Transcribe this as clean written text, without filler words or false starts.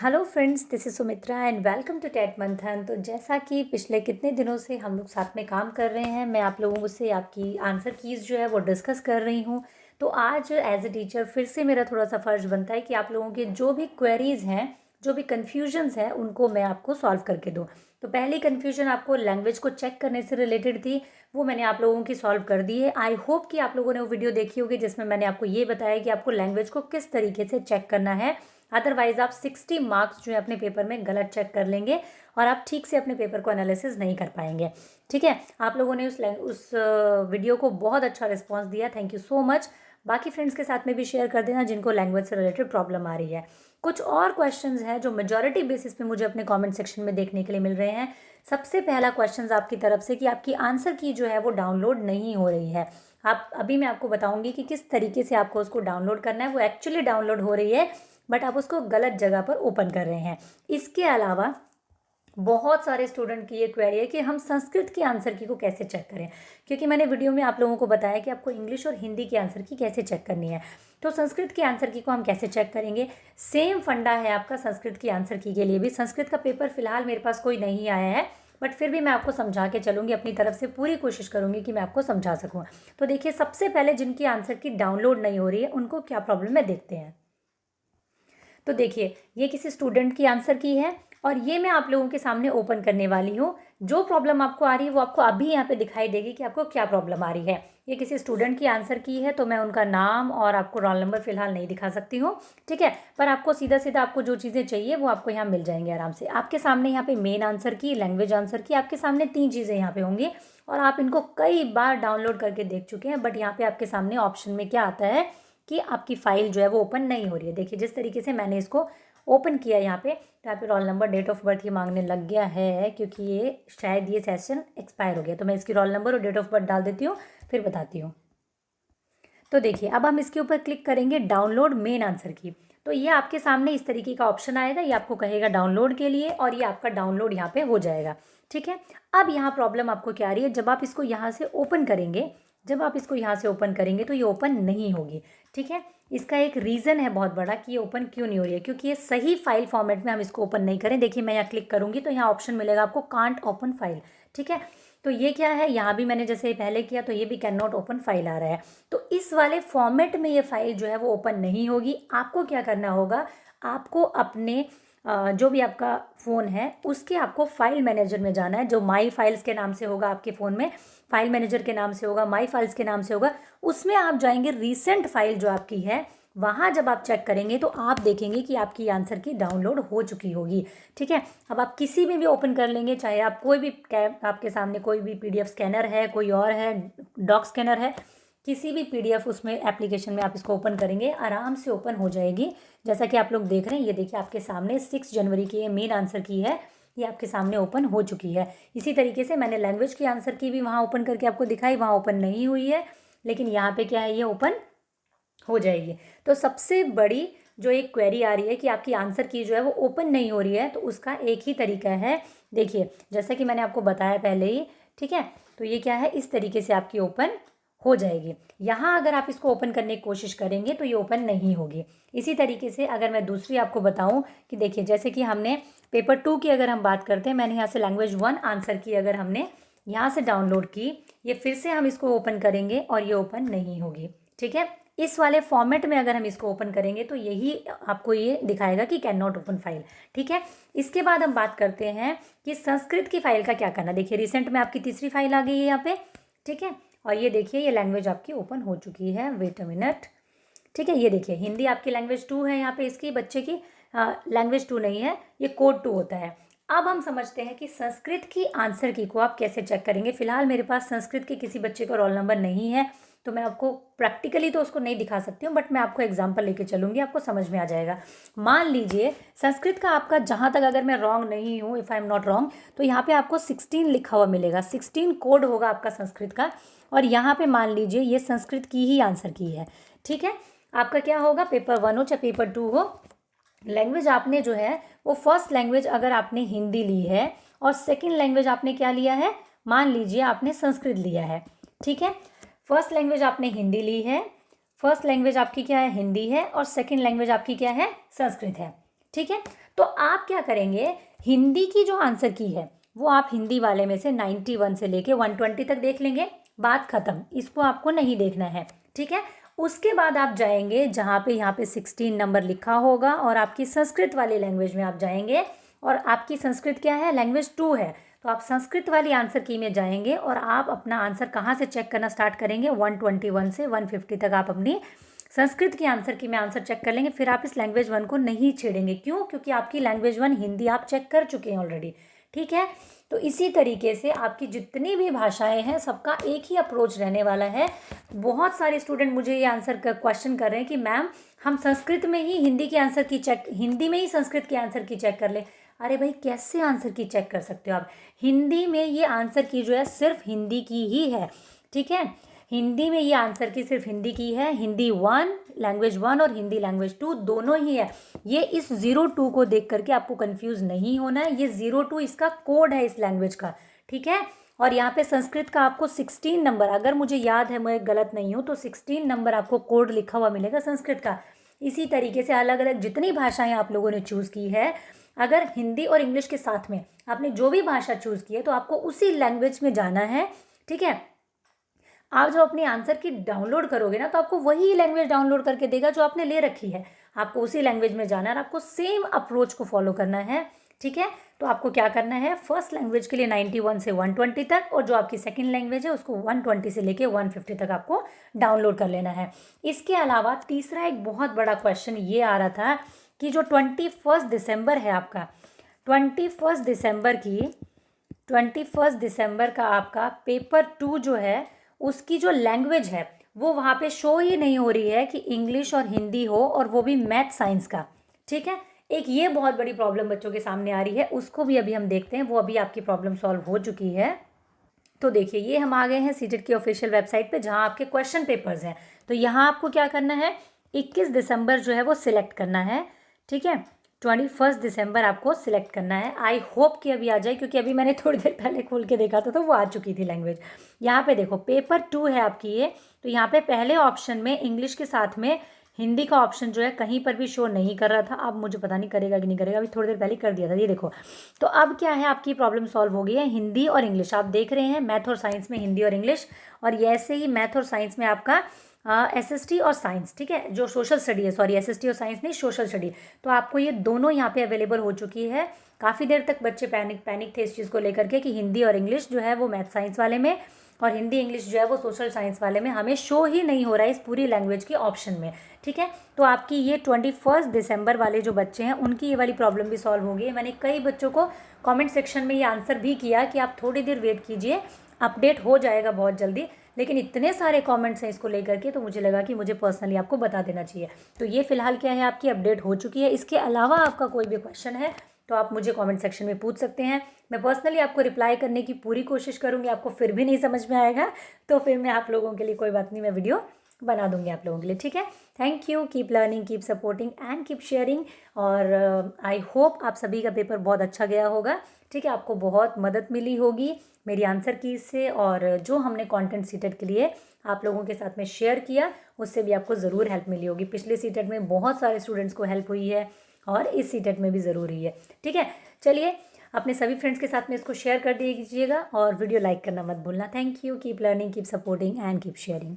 Hello friends, this is Sumitra and welcome to TET Manthan. तो जैसा कि पिछले कितने दिनों से हम लोग साथ में काम कर रहे हैं, मैं आप लोगों से आपकी आंसर कीज़ जो है वो डिस्कस कर रही हूँ। तो आज एज ए टीचर फिर से मेरा थोड़ा सा फ़र्ज़ बनता है कि आप लोगों के जो भी क्वेरीज़ हैं, जो भी कन्फ्यूजन्स हैं, उनको मैं आपको सॉल्व करके दूँ। तो पहली कन्फ्यूजन आपको लैंग्वेज को चेक करने से रिलेटेड थी, वो मैंने आप लोगों की सॉल्व कर दी है। आई होप कि आप लोगों ने वो वीडियो देखी होगी जिसमें मैंने आपको ये बताया कि आपको लैंग्वेज को किस तरीके से चेक करना है। अदरवाइज आप 60 मार्क्स जो है अपने पेपर में गलत चेक कर लेंगे और आप ठीक से अपने पेपर को एनालिसिस नहीं कर पाएंगे। ठीक है, आप लोगों ने उस वीडियो को बहुत अच्छा रिस्पॉन्स दिया, थैंक यू सो मच। बाकी फ्रेंड्स के साथ में भी शेयर कर देना जिनको लैंग्वेज से रिलेटेड प्रॉब्लम आ रही है। कुछ और क्वेश्चंस हैं जो मेजॉरिटी बेसिस पे मुझे अपने कमेंट सेक्शन में देखने के लिए मिल रहे हैं। सबसे पहला क्वेश्चन आपकी तरफ से कि आपकी आंसर की जो है वो डाउनलोड नहीं हो रही है। आप अभी मैं आपको बताऊंगी कि किस तरीके से आपको उसको डाउनलोड करना है। वो एक्चुअली डाउनलोड हो रही है बट आप उसको गलत जगह पर ओपन कर रहे हैं। इसके अलावा बहुत सारे स्टूडेंट की ये क्वेरी है कि हम संस्कृत की आंसर की को कैसे चेक करें, क्योंकि मैंने वीडियो में आप लोगों को बताया कि आपको इंग्लिश और हिंदी की आंसर की कैसे चेक करनी है। तो संस्कृत की आंसर की को हम कैसे चेक करेंगे। सेम फंडा है आपका संस्कृत की आंसर की के लिए भी। संस्कृत का पेपर फिलहाल मेरे पास कोई नहीं आया है, बट फिर भी मैं आपको समझा के चलूँगी, अपनी तरफ से पूरी कोशिश करूँगी कि मैं आपको समझा सकूँ। तो देखिए, सबसे पहले जिनकी आंसर की डाउनलोड नहीं हो रही है उनको क्या प्रॉब्लम है देखते हैं। तो देखिए, ये किसी स्टूडेंट की आंसर की है और ये मैं आप लोगों के सामने ओपन करने वाली हूँ। जो प्रॉब्लम आपको आ रही है वो आपको अभी यहाँ पे दिखाई देगी कि आपको क्या प्रॉब्लम आ रही है। ये किसी स्टूडेंट की आंसर की है, तो मैं उनका नाम और आपको रोल नंबर फिलहाल नहीं दिखा सकती हूँ। ठीक है, पर आपको सीधा सीधा आपको जो चीज़ें चाहिए वो आपको यहाँ मिल जाएंगी आराम से। आपके सामने यहाँ पे मेन आंसर की, लैंग्वेज आंसर की, आपके सामने 3 चीज़ें यहाँ पे होंगी और आप इनको कई बार डाउनलोड करके देख चुके हैं। बट यहाँ पे आपके सामने ऑप्शन में क्या आता है कि आपकी फ़ाइल जो है वो ओपन नहीं हो रही है। देखिए, जिस तरीके से मैंने इसको ओपन किया यहाँ पे, तो यहाँ पे roll number, date of birth ये मांगने लग गया है, क्योंकि ये शायद ये सेशन एक्सपायर हो गया। तो मैं इसकी रोल नंबर और डेट ऑफ बर्थ डाल देती हूँ, फिर बताती हूँ। तो देखिए, अब हम इसके ऊपर क्लिक करेंगे डाउनलोड मेन आंसर की। तो ये आपके सामने इस तरीके का ऑप्शन आएगा, ये आपको कहेगा डाउनलोड के लिए और ये आपका डाउनलोड यहाँ पे हो जाएगा। ठीक है, अब यहाँ प्रॉब्लम आपको क्या आ रही है, जब आप इसको यहाँ से ओपन करेंगे, जब आप इसको यहाँ से ओपन करेंगे तो ये ओपन नहीं होगी। ठीक है, इसका एक रीज़न है बहुत बड़ा कि ये ओपन क्यों नहीं हो रही है, क्योंकि ये सही फाइल फॉर्मेट में हम इसको ओपन नहीं करें। देखिए, मैं यहाँ क्लिक करूँगी तो यहाँ ऑप्शन मिलेगा आपको कांट ओपन फाइल। ठीक है, तो ये क्या है, यहाँ भी मैंने जैसे पहले किया तो ये भी कैन नॉट ओपन फाइल आ रहा है। तो इस वाले फॉर्मेट में ये फाइल जो है वो ओपन नहीं होगी। आपको क्या करना होगा, आपको अपने जो भी आपका फ़ोन है उसके आपको फाइल मैनेजर में जाना है, जो माई फाइल्स के नाम से होगा आपके फ़ोन में, फाइल मैनेजर के नाम से होगा, माई फाइल्स के नाम से होगा। उसमें आप जाएंगे, रीसेंट फाइल जो आपकी है वहाँ जब आप चेक करेंगे तो आप देखेंगे कि आपकी आंसर की डाउनलोड हो चुकी होगी। ठीक है, अब आप किसी में भी ओपन कर लेंगे, चाहे आप कोई भी आपके सामने कोई भी PDF स्कैनर है, कोई और है, डॉक स्कैनर है, किसी भी PDF उसमें एप्लीकेशन में आप इसको ओपन करेंगे, आराम से ओपन हो जाएगी। जैसा कि आप लोग देख रहे हैं, ये देखिए आपके सामने 6 जनवरी की ये मेन आंसर की है, ये आपके सामने ओपन हो चुकी है। इसी तरीके से मैंने लैंग्वेज की आंसर की भी वहाँ ओपन करके आपको दिखाई, वहाँ ओपन नहीं हुई है, लेकिन यहाँ पे क्या है, ये ओपन हो जाएगी। तो सबसे बड़ी जो एक क्वेरी आ रही है कि आपकी आंसर की जो है वो ओपन नहीं हो रही है, तो उसका एक ही तरीका है। देखिए, जैसा कि मैंने आपको बताया पहले ही। ठीक है, तो ये क्या है, इस तरीके से आपकी ओपन हो जाएगी। यहाँ अगर आप इसको ओपन करने की कोशिश करेंगे तो ये ओपन नहीं होगी। इसी तरीके से अगर मैं दूसरी आपको बताऊं कि देखिए, जैसे कि हमने पेपर 2 की अगर हम बात करते हैं, मैंने यहाँ से लैंग्वेज 1 आंसर की अगर हमने यहाँ से डाउनलोड की, ये फिर से हम इसको ओपन करेंगे और ये ओपन नहीं होगी। ठीक है, इस वाले फॉर्मेट में अगर हम इसको ओपन करेंगे तो यही आपको ये दिखाएगा कि कैन नॉट ओपन फाइल। ठीक है, इसके बाद हम बात करते हैं कि संस्कृत की फाइल का क्या करना। देखिए, रिसेंट में आपकी तीसरी फाइल आ गई है यहाँ पे। ठीक है, और ये देखिए, ये लैंग्वेज आपकी ओपन हो चुकी है। Wait a minute. ठीक है, ये देखिए, हिंदी आपकी लैंग्वेज 2 है यहाँ पे, इसकी बच्चे की लैंग्वेज 2 नहीं है, ये कोड 2 होता है। अब हम समझते हैं कि संस्कृत की आंसर की को आप कैसे चेक करेंगे। फिलहाल मेरे पास संस्कृत के किसी बच्चे का रोल नंबर नहीं है, तो मैं आपको प्रैक्टिकली तो उसको नहीं दिखा सकती हूँ, बट मैं आपको एग्जाम्पल लेके चलूँगी, आपको समझ में आ जाएगा। मान लीजिए संस्कृत का आपका, जहाँ तक अगर मैं रॉन्ग नहीं हूँ, if I am not wrong, तो यहाँ पे आपको 16 लिखा हुआ मिलेगा, 16 कोड होगा आपका संस्कृत का। और यहाँ पे मान लीजिए ये संस्कृत की ही आंसर की है। ठीक है, आपका क्या होगा, पेपर 1 हो चाहे पेपर 2 हो, लैंग्वेज आपने जो है वो फर्स्ट लैंग्वेज अगर आपने हिंदी ली है और सेकंड लैंग्वेज आपने क्या लिया है, मान लीजिए आपने संस्कृत लिया है। ठीक है, फर्स्ट लैंग्वेज आपने हिंदी ली है, फर्स्ट लैंग्वेज आपकी क्या है, हिंदी है, और सेकंड लैंग्वेज आपकी क्या है, संस्कृत है। ठीक है। तो आप क्या करेंगे, हिंदी की जो आंसर की है वो आप हिंदी वाले में से 91 से लेके 120 तक देख लेंगे, बात खत्म, इसको आपको नहीं देखना है, ठीक है। उसके बाद आप जाएंगे जहाँ पे यहाँ पे 16 नंबर लिखा होगा और आपकी संस्कृत वाली लैंग्वेज में आप जाएंगे, और आपकी संस्कृत क्या है, लैंग्वेज 2 है, तो आप संस्कृत वाली आंसर की में जाएंगे और आप अपना आंसर कहाँ से चेक करना स्टार्ट करेंगे, 121 से 150 तक आप अपनी संस्कृत की आंसर की में आंसर चेक कर लेंगे। फिर आप इस लैंग्वेज 1 को नहीं छेड़ेंगे, क्यों, क्योंकि आपकी लैंग्वेज 1 हिंदी आप चेक कर चुके हैं ऑलरेडी, ठीक है। तो इसी तरीके से आपकी जितनी भी भाषाएं हैं सबका एक ही अप्रोच रहने वाला है। बहुत सारे स्टूडेंट मुझे ये आंसर का क्वेश्चन कर रहे हैं कि मैम हम संस्कृत में ही हिंदी की आंसर की चेक, हिंदी में ही संस्कृत की आंसर की चेक कर ले। अरे भाई, कैसे आंसर की चेक कर सकते हो आप, हिंदी में ये आंसर की जो है सिर्फ हिंदी की ही है, ठीक है। हिंदी में ये आंसर की सिर्फ हिंदी की है, हिंदी 1 लैंग्वेज 1 और हिंदी लैंग्वेज 2 दोनों ही है। ये इस 02 को देख करके आपको कंफ्यूज नहीं होना है, ये 02 इसका कोड है इस लैंग्वेज का, ठीक है। और यहाँ पे संस्कृत का आपको 16 नंबर, अगर मुझे याद है, मैं गलत नहीं हूँ, तो 16 नंबर आपको कोड लिखा हुआ मिलेगा संस्कृत का। इसी तरीके से अलग अलग जितनी भाषाएं आप लोगों ने चूज़ की है, अगर हिंदी और इंग्लिश के साथ में आपने जो भी भाषा चूज़ की है तो आपको उसी लैंग्वेज में जाना है, ठीक है। आप जब अपनी आंसर की डाउनलोड करोगे ना तो आपको वही लैंग्वेज डाउनलोड करके देगा जो आपने ले रखी है, आपको उसी लैंग्वेज में जाना है और आपको सेम अप्रोच को फॉलो करना है, ठीक है। तो आपको क्या करना है, फर्स्ट लैंग्वेज के लिए 91 से 120 तक, और जो आपकी सेकंड लैंग्वेज है उसको 120 से लेके 150 तक आपको डाउनलोड कर लेना है। इसके अलावा तीसरा एक बहुत बड़ा क्वेश्चन ये आ रहा था कि जो 21 दिसंबर है आपका, 21 दिसंबर की 21 दिसंबर का आपका पेपर 2 जो है उसकी जो लैंग्वेज है वो वहाँ पे शो ही नहीं हो रही है कि इंग्लिश और हिंदी हो, और वो भी मैथ साइंस का, ठीक है। एक ये बहुत बड़ी प्रॉब्लम बच्चों के सामने आ रही है, उसको भी अभी हम देखते हैं, वो अभी आपकी प्रॉब्लम सॉल्व हो चुकी है। तो देखिए, ये हम आ गए हैं सीटेट की ऑफिशियल वेबसाइट पे जहाँ आपके क्वेश्चन पेपर्स हैं। तो यहाँ आपको क्या करना है, 21 दिसंबर जो है वो सिलेक्ट करना है, ठीक है। 21 दिसंबर आपको सिलेक्ट करना है। आई होप कि अभी आ जाए, क्योंकि अभी मैंने थोड़ी देर पहले खोल के देखा था तो वो आ चुकी थी लैंग्वेज। यहाँ पे देखो पेपर 2 है आपकी ये, तो यहाँ पे पहले ऑप्शन में इंग्लिश के साथ में हिंदी का ऑप्शन जो है कहीं पर भी शो नहीं कर रहा था। अब मुझे पता नहीं करेगा कि नहीं करेगा, अभी थोड़ी देर पहले कर दिया था, ये देखो। तो अब क्या है, आपकी प्रॉब्लम सॉल्व हो गई है, हिंदी और इंग्लिश आप देख रहे हैं, मैथ और साइंस में हिंदी और इंग्लिश, और ऐसे ही मैथ और साइंस में आपका एसएसटी और साइंस, ठीक है, जो सोशल स्टडी है, सॉरी एसएसटी और साइंस नहीं, सोशल स्टडी। तो आपको ये दोनों यहाँ पे अवेलेबल हो चुकी है। काफ़ी देर तक बच्चे पैनिक थे इस चीज़ को लेकर के कि हिंदी और इंग्लिश जो है वो मैथ साइंस वाले में, और हिंदी इंग्लिश जो है वो सोशल साइंस वाले में हमें शो ही नहीं हो रहा है इस पूरी लैंग्वेज के ऑप्शन में, ठीक है। तो आपकी ये 21 दिसंबर वाले जो बच्चे हैं उनकी ये वाली प्रॉब्लम भी सॉल्व हो गई है। मैंने कई बच्चों को कमेंट सेक्शन में ये आंसर भी किया कि आप थोड़ी देर वेट कीजिए, अपडेट हो जाएगा बहुत जल्दी, लेकिन इतने सारे कमेंट्स हैं इसको लेकर के, तो मुझे लगा कि मुझे पर्सनली आपको बता देना चाहिए। तो ये फिलहाल क्या है, आपकी अपडेट हो चुकी है। इसके अलावा आपका कोई भी क्वेश्चन है तो आप मुझे कमेंट सेक्शन में पूछ सकते हैं, मैं पर्सनली आपको रिप्लाई करने की पूरी कोशिश करूँगी। आपको फिर भी नहीं समझ में आएगा तो फिर मैं आप लोगों के लिए कोई बात नहीं, मैं वीडियो बना दूंगी आप लोगों के लिए, ठीक है। Thank you, keep learning, keep supporting and keep sharing. और आई होप आप सभी का पेपर बहुत अच्छा गया होगा, ठीक है। आपको बहुत मदद मिली होगी मेरी आंसर की से, और जो हमने कंटेंट सीटेट के लिए आप लोगों के साथ में शेयर किया उससे भी आपको ज़रूर हेल्प मिली होगी। पिछले सीटेट में बहुत सारे स्टूडेंट्स को हेल्प हुई है और इस सीटेट में भी ज़रूर हुई है, ठीक है। चलिए, अपने सभी फ्रेंड्स के साथ में इसको शेयर कर दीजिएगा और वीडियो लाइक करना मत भूलना। Thank you, keep learning, keep supporting and keep sharing.